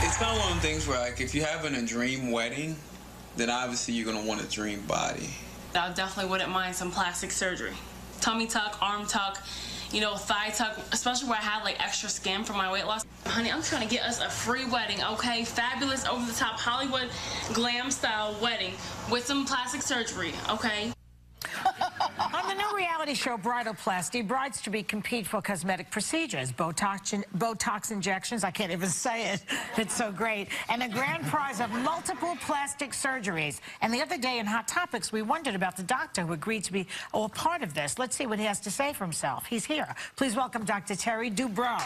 It's kind of one of the things where, like, if you're having a dream wedding, then obviously you're gonna want a dream body. I definitely wouldn't mind some plastic surgery. Tummy tuck, arm tuck, you know, thigh tuck, especially where I had like extra skin for my weight loss. Honey, I'm trying to get us a free wedding, okay? Fabulous, over the top, Hollywood glam style wedding with some plastic surgery, okay? On the new reality show Bridalplasty, brides to be compete for cosmetic procedures, Botox injections, I can't even say it, it's so great, and a grand prize of multiple plastic surgeries. And the other day in Hot Topics, we wondered about the doctor who agreed to be a part of this. Let's see what he has to say for himself. He's here. Please welcome Dr. Terry Dubrow.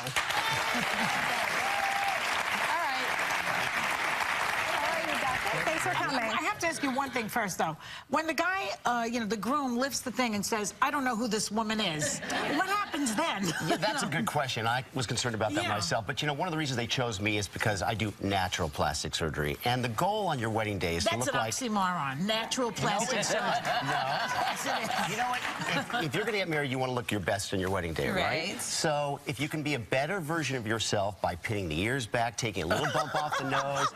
Thanks for coming. I have to ask you one thing first, though. When the guy, you know, the groom lifts the thing and says, I don't know who this woman is, what happens then? Yeah, that's a good question. I was concerned about that myself. But, you know, one of the reasons they chose me is because I do natural plastic surgery. And the goal on your wedding day is to look like... That's an oxymoron. Natural plastic surgery. No. You know what? If you're going to get married, you want to look your best on your wedding day, right? So if you can be a better version of yourself by pinning the ears back, taking a little bump off the nose,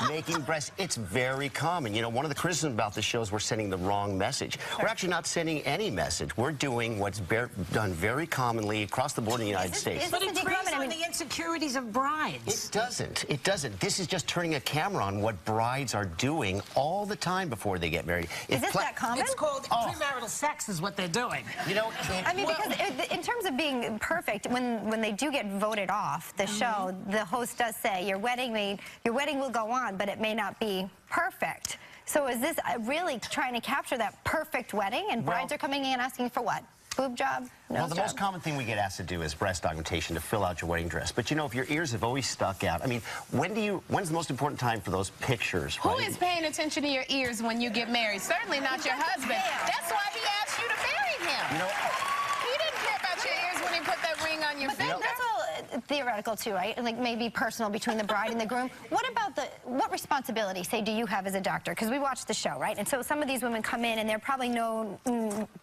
making breasts, it's very common. You know, one of the criticisms about the show is we're sending the wrong message. We're actually not sending any message. We're doing what's done very commonly across the board in the United States. But it preys on the insecurities of brides. It doesn't. It doesn't. This is just turning a camera on what brides are doing all the time before they get married. Is this that common? It's called premarital sex is what they're doing. You know, I mean, because in terms of being perfect, when they do get voted off the show, the host does say your wedding will go on, but it may not be perfect. So is this really trying to capture that perfect wedding? And brides are coming in asking for what? Boob job? Well, the most common thing we get asked to do is breast augmentation to fill out your wedding dress. But you know, if your ears have always stuck out, I mean, when's the most important time for those pictures? Who is paying attention to your ears when you get married? Certainly not your husband. That's why he asked you to marry him. You know, he didn't care about your ears when he put that ring on your finger. That's all theoretical too, right? Like maybe personal between the bride and the groom. What about what responsibility, say, do you have as a doctor? Because we watch the show, right? And so some of these women come in and they're probably no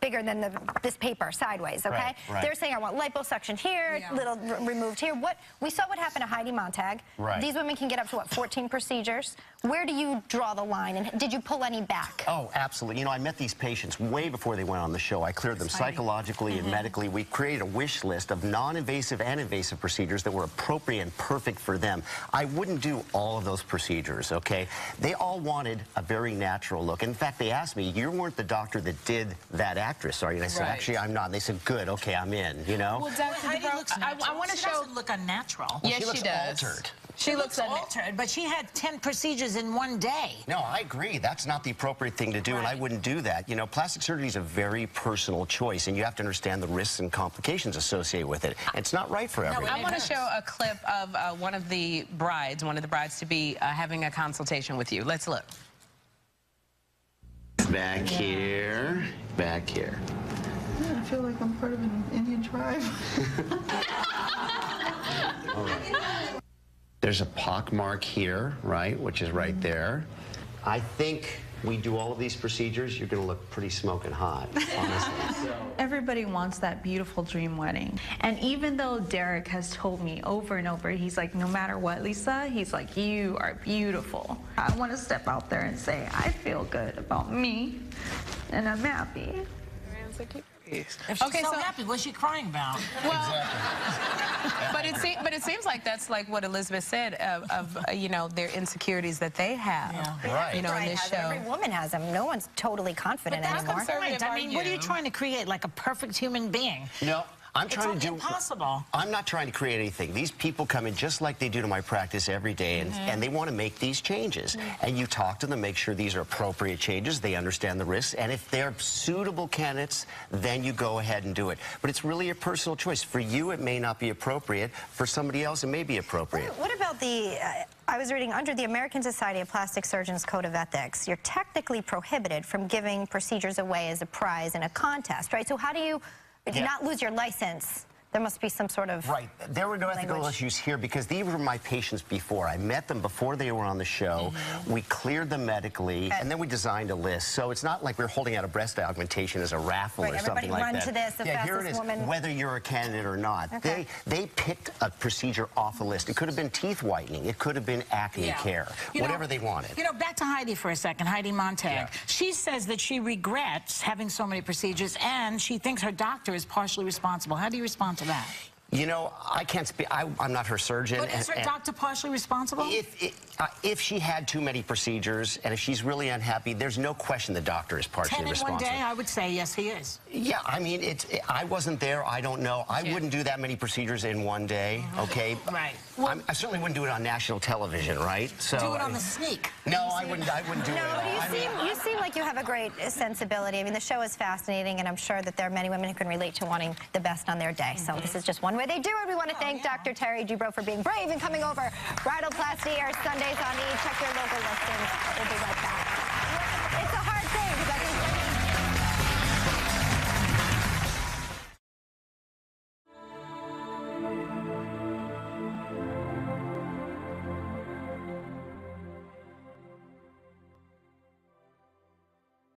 bigger than this paper sideways, okay? Right. They're saying, I want liposuction here, little removed here. We saw what happened to Heidi Montag. Right. These women can get up to, what, 14 procedures? Where do you draw the line, and did you pull any back? Oh, absolutely. You know, I met these patients way before they went on the show. I cleared them psychologically and medically. We created a wish list of non-invasive and invasive procedures that were appropriate and perfect for them. I wouldn't do all of those procedures, okay? They all wanted a very natural look. In fact, they asked me, you weren't the doctor that did that actress, are you? And I said, actually, I'm not. And they said, good, okay, I'm in, you know? Well, Dr. Dubrow, I want to show... She doesn't look unnatural. Well, yes, she does. Altered. She looks altered, but she had 10 procedures in one day. No, I agree. That's not the appropriate thing to do, and I wouldn't do that. You know, plastic surgery is a very personal choice, and you have to understand the risks and complications associated with it. It's not right for everyone. I want to show a clip of one of the brides to be having a consultation with you. Let's look. Back here, back here. Yeah, I feel like I'm part of an Indian tribe. There's a pock mark here, right, which is right there. I think we do all of these procedures, you're going to look pretty smoking hot, honestly. Everybody wants that beautiful dream wedding. And even though Derek has told me over and over, he's like, no matter what, Lisa, he's like, you are beautiful. I want to step out there and say, I feel good about me, and I'm happy. If she's so happy, what's she crying about? Well, but it seems like that's like what Elizabeth said of you know, their insecurities that they have. Right. You know, in this show. Every woman has them. No one's totally confident anymore. I mean, what are you trying to create? Like a perfect human being? No. I'm trying to do impossible. I'm not trying to create anything. These people come in just like they do to my practice every day, and they want to make these changes. And you talk to them, make sure these are appropriate changes, they understand the risks, and if they're suitable candidates, then you go ahead and do it. But it's really a personal choice. For you, it may not be appropriate. For somebody else, it may be appropriate. What about I was reading, under the American Society of Plastic Surgeons Code of Ethics, you're technically prohibited from giving procedures away as a prize in a contest, right? So how do you not lose your license There must be some sort of Right. There were no ethical issues here because these were my patients before. I met them before they were on the show. We cleared them medically, and then we designed a list. So it's not like we're holding out a breast augmentation as a raffle or something like that. Everybody run to this, the here it fastest is, woman. whether you're a candidate or not. Okay. They picked a procedure off a list. It could have been teeth whitening. It could have been acne care. Whatever they wanted. You know, back to Heidi for a second, Heidi Montag. She says that she regrets having so many procedures, and she thinks her doctor is partially responsible. How do you respond to that? You know, I can't speak. I'm not her surgeon. But is her doctor partially responsible? If she had too many procedures and if she's really unhappy, there's no question the doctor is partially responsible. 10 in one day, I would say yes, he is. Yeah, I mean, I wasn't there. I don't know. I wouldn't do that many procedures in one day. Okay. Right. Well, I certainly wouldn't do it on national television, right? So do it on the sneak. No, I wouldn't do it at all. You seem like you have a great sensibility. I mean, the show is fascinating, and I'm sure that there are many women who can relate to wanting the best on their day. So this is just one way they do it. We want to thank Dr. Terry Dubrow for being brave and coming over. Bridalplasty airs Sundays on E! Check your local listings. We'll be right back.